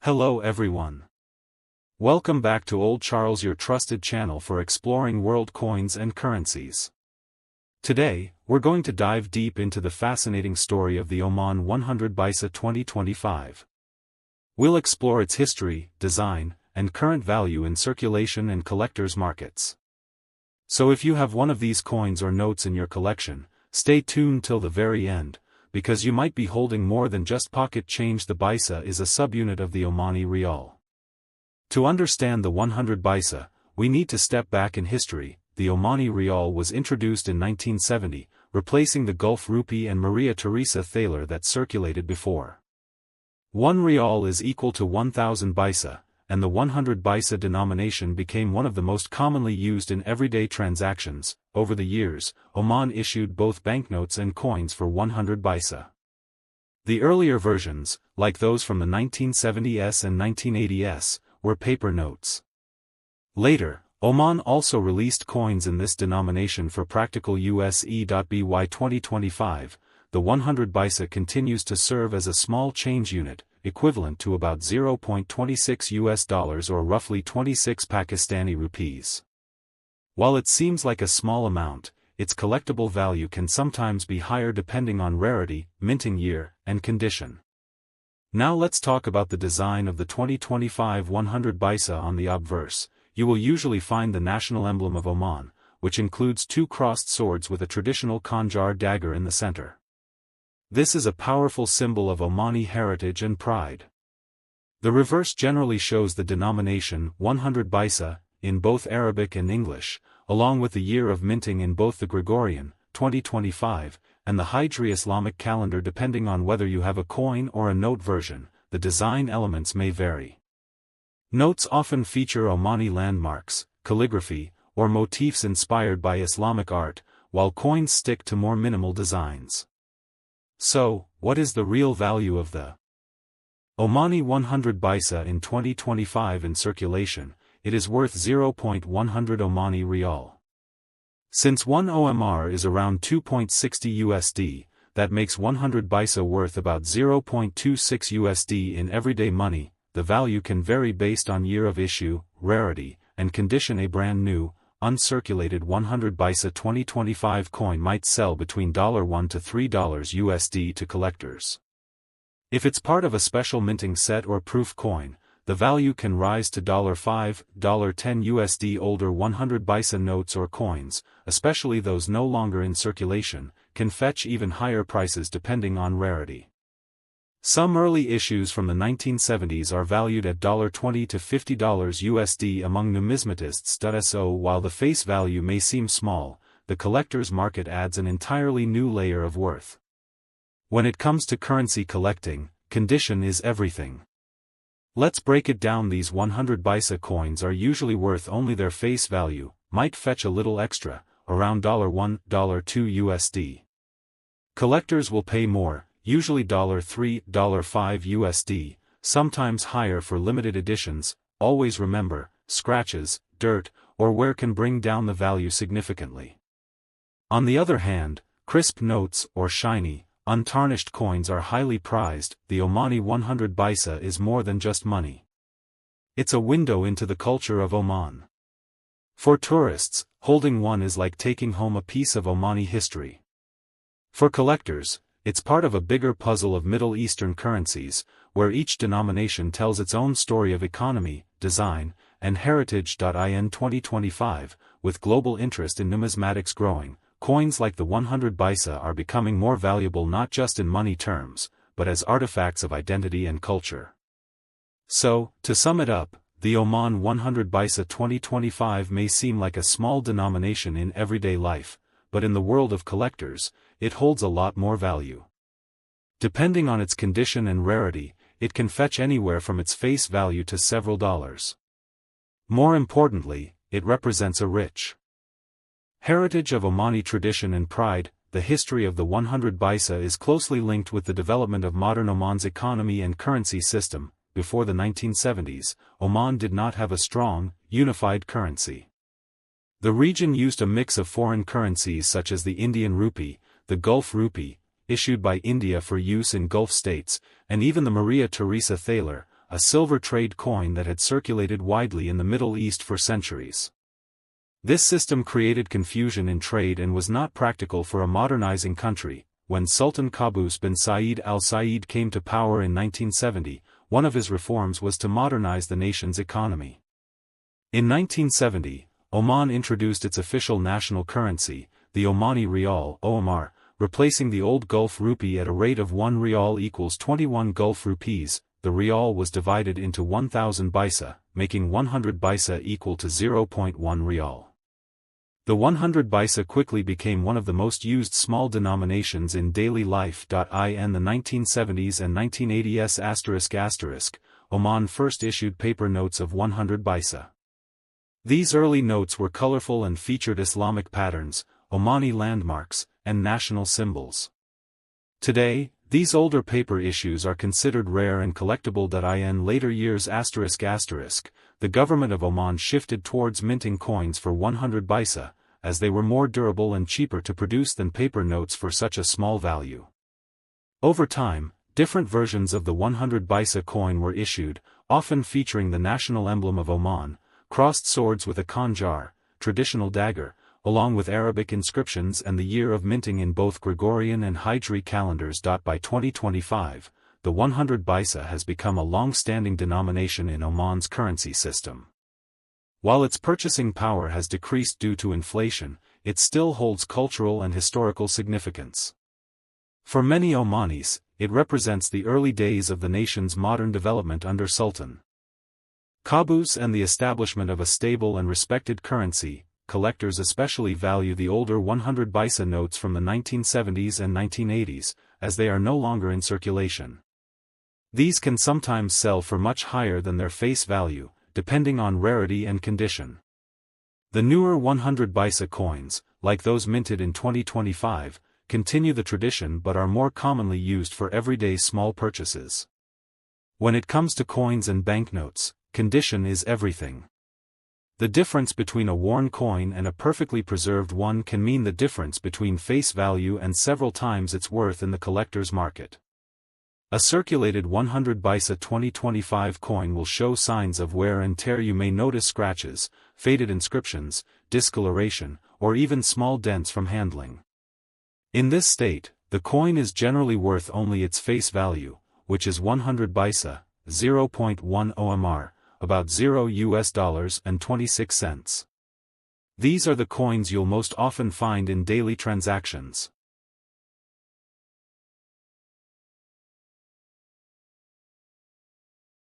Hello everyone. Welcome back to Old Charles, your trusted channel for exploring world coins and currencies. Today, we're going to dive deep into the fascinating story of the Oman 100 Baisa 2025. We'll explore its history, design, and current value in circulation and collectors' markets. So if you have one of these coins or notes in your collection, stay tuned till the very end, because you might be holding more than just pocket change. The Baisa is a subunit of the Omani Rial. To understand the 100 Baisa, we need to step back in history. The Omani Rial was introduced in 1970, replacing the Gulf rupee and Maria Theresa thaler that circulated before. 1 Rial is equal to 1,000 Baisa, and the 100 Baisa denomination became one of the most commonly used in everyday transactions. Over the years, Oman issued both banknotes and coins for 100 Baisa. The earlier versions, like those from the 1970s and 1980s, were paper notes. Later, Oman also released coins in this denomination for practical use. By 2025, the 100 Baisa continues to serve as a small change unit, equivalent to about $0.26 or roughly 26 Pakistani rupees. While it seems like a small amount, its collectible value can sometimes be higher depending on rarity, minting year, and condition. Now let's talk about the design of the 2025 100 Baisa. On the obverse, you will usually find the national emblem of Oman, which includes two crossed swords with a traditional Khanjar dagger in the center. This is a powerful symbol of Omani heritage and pride. The reverse generally shows the denomination 100 Baisa in both Arabic and English, along with the year of minting in both the Gregorian 2025 and the Hijri Islamic calendar. Depending on whether you have a coin or a note version, the design elements may vary. Notes often feature Omani landmarks, calligraphy, or motifs inspired by Islamic art, while coins stick to more minimal designs. So, what is the real value of the Omani 100 Baisa in 2025 in circulation? It is worth 0.100 Omani Rial. Since 1 OMR is around 2.60 USD, that makes 100 Baisa worth about 0.26 USD in everyday money. The value can vary based on year of issue, rarity, and condition. A brand new, uncirculated 100 Baisa 2025 coin might sell between $1 to $3 USD to collectors. If it's part of a special minting set or proof coin, the value can rise to $5, $10 USD. Older 100 Baisa notes or coins, especially those no longer in circulation, can fetch even higher prices depending on rarity. Some early issues from the 1970s are valued at $20 to $50 USD among numismatists. So while the face value may seem small, the collector's market adds an entirely new layer of worth. When it comes to currency collecting, condition is everything. Let's break it down. These 100 Baisa coins are usually worth only their face value, might fetch a little extra, around $1, $2 USD. Collectors will pay more, usually $3, $5 USD, sometimes higher for limited editions. Always remember, scratches, dirt, or wear can bring down the value significantly. On the other hand, crisp notes or shiny, untarnished coins are highly prized. The Omani 100 Baisa is more than just money. It's a window into the culture of Oman. For tourists, holding one is like taking home a piece of Omani history. For collectors, it's part of a bigger puzzle of Middle Eastern currencies, where each denomination tells its own story of economy, design, and heritage. In 2025, with global interest in numismatics growing, coins like the 100 Baisa are becoming more valuable not just in money terms, but as artifacts of identity and culture. So, to sum it up, the Oman 100 Baisa 2025 may seem like a small denomination in everyday life, but in the world of collectors, it holds a lot more value. Depending on its condition and rarity, it can fetch anywhere from its face value to several dollars. More importantly, it represents a rich heritage of Omani tradition and pride. The history of the 100 Baisa is closely linked with the development of modern Oman's economy and currency system. Before the 1970s, Oman did not have a strong, unified currency. The region used a mix of foreign currencies such as the Indian rupee, the Gulf rupee, issued by India for use in Gulf states, and even the Maria Theresa thaler, a silver trade coin that had circulated widely in the Middle East for centuries. This system created confusion in trade and was not practical for a modernizing country. When Sultan Qaboos bin Said al Said came to power in 1970, one of his reforms was to modernize the nation's economy. In 1970, Oman introduced its official national currency, the Omani rial (OMR), replacing the old Gulf rupee at a rate of 1 rial equals 21 Gulf rupees. The rial was divided into 1,000 Baisa, making 100 Baisa equal to 0.1 rial. The 100 Baisa quickly became one of the most used small denominations in daily life. In the 1970s and 1980s***, Oman first issued paper notes of 100 Baisa. These early notes were colorful and featured Islamic patterns, Omani landmarks, and national symbols. Today, these older paper issues are considered rare and collectible. In later years***, the government of Oman shifted towards minting coins for 100 Baisa, as they were more durable and cheaper to produce than paper notes for such a small value. Over time, different versions of the 100 Baisa coin were issued, often featuring the national emblem of Oman, crossed swords with a khanjar, traditional dagger, along with Arabic inscriptions and the year of minting in both Gregorian and Hijri calendars. By 2025, the 100 Baisa has become a long-standing denomination in Oman's currency system. While its purchasing power has decreased due to inflation, it still holds cultural and historical significance. For many Omanis, it represents the early days of the nation's modern development under Sultan Qaboos and the establishment of a stable and respected currency. Collectors especially value the older 100 Baisa notes from the 1970s and 1980s, as they are no longer in circulation. These can sometimes sell for much higher than their face value, depending on rarity and condition. The newer 100 Baisa coins, like those minted in 2025, continue the tradition but are more commonly used for everyday small purchases. When it comes to coins and banknotes, condition is everything. The difference between a worn coin and a perfectly preserved one can mean the difference between face value and several times its worth in the collector's market. A circulated 100 Baisa 2025 coin will show signs of wear and tear. You may notice scratches, faded inscriptions, discoloration, or even small dents from handling. In this state, the coin is generally worth only its face value, which is 100 Baisa, 0.1 OMR, about $0.26. These are the coins you'll most often find in daily transactions.